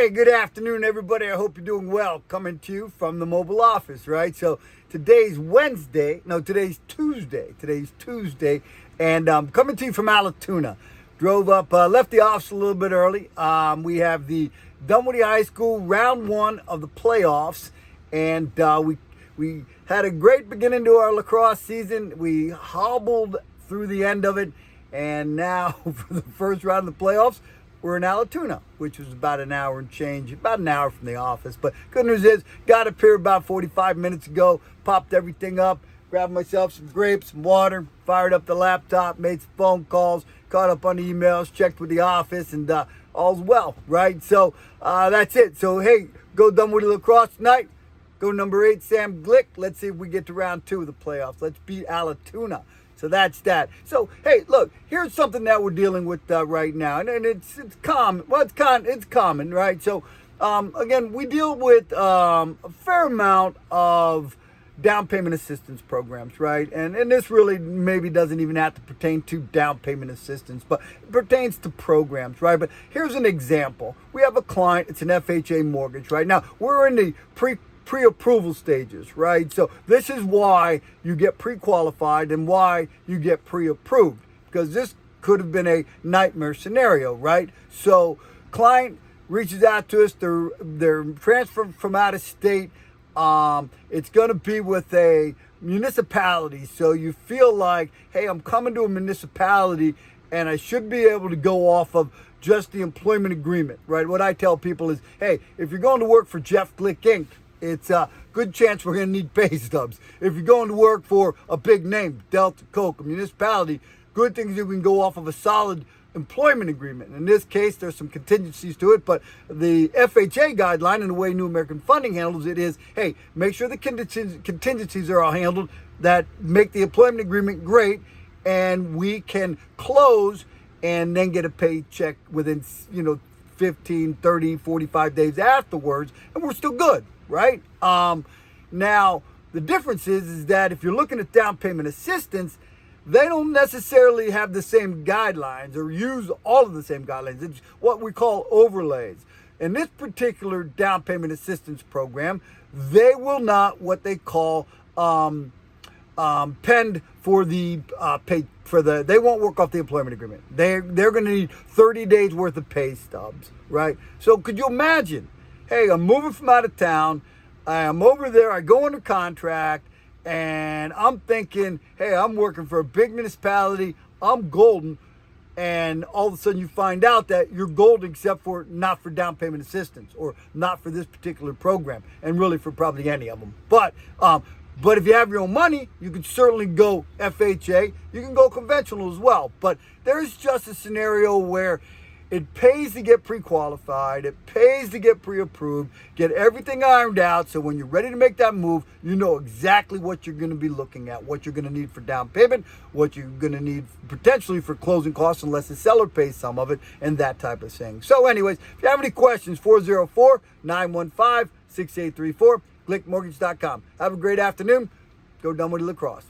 Hey, good afternoon, everybody. I hope you're doing well. Coming to you from the mobile office, right? So today's Tuesday. Today's Tuesday, and coming to you from Alatoona. Drove up, left the office a little bit early. We have the Dunwoody High School round one of the playoffs, and we had a great beginning to our lacrosse season. We hobbled through the end of it, and now for the first round of the playoffs, we're in Alatoona, which was about an hour and change, about an hour from the office. But good news is, got up here about 45 minutes ago, popped everything up, grabbed myself some grapes, some water, fired up the laptop, made some phone calls, caught up on the emails, checked with the office, and all's well, right? So that's it. So, hey, go Dunwoody Lacrosse tonight. Go number 8, Sam Glick. Let's see if we get to round 2 of the playoffs. Let's beat Alatoona. So that's that. So, hey, look, here's something that we're dealing with right now. And it's common. Well, it's common, right? So, again, we deal with a fair amount of down payment assistance programs, right? And this really maybe doesn't even have to pertain to down payment assistance, but it pertains to programs, right? But here's an example. We have a client. It's an FHA mortgage, right? Now, we're in the pre-approval stages, right? So this is why you get pre-qualified and why you get pre-approved, because this could have been a nightmare scenario, right? So client reaches out to us, they're transferred from out of state. It's going to be with a municipality. So you feel like, hey, I'm coming to a municipality and I should be able to go off of just the employment agreement, right? What I tell people is, hey, if you're going to work for Jeff Glick Inc., it's a good chance we're going to need pay stubs. If you're going to work for a big name, Delta, Coke, a municipality, good thing is you can go off of a solid employment agreement. In this case, there's some contingencies to it, but the FHA guideline and the way New American Funding handles it is, hey, make sure the contingencies are all handled that make the employment agreement great, and we can close and then get a paycheck within, 15, 30, 45 days afterwards, and we're still good. Right? Now, the difference is that if you're looking at down payment assistance, they don't necessarily have the same guidelines or use all of the same guidelines. It's what we call overlays. In this particular down payment assistance program, they will not what they call pend for the pay for the. They won't work off the employment agreement. They're going to need 30 days worth of pay stubs, right? So could you imagine? Hey, I'm moving from out of town. I'm over there. I go under contract, and I'm thinking, hey, I'm working for a big municipality. I'm golden. And all of a sudden you find out that you're golden except for not for down payment assistance or not for this particular program, and really for probably any of them. But if you have your own money, you can certainly go FHA. You can go conventional as well. But there's just a scenario where it pays to get pre-qualified. It pays to get pre-approved. Get everything ironed out so when you're ready to make that move, you know exactly what you're going to be looking at, what you're going to need for down payment, what you're going to need potentially for closing costs unless the seller pays some of it, and that type of thing. So anyways, if you have any questions, 404-915-6834, GlickMortgage.com. Have a great afternoon. Go Dunwoody Lacrosse.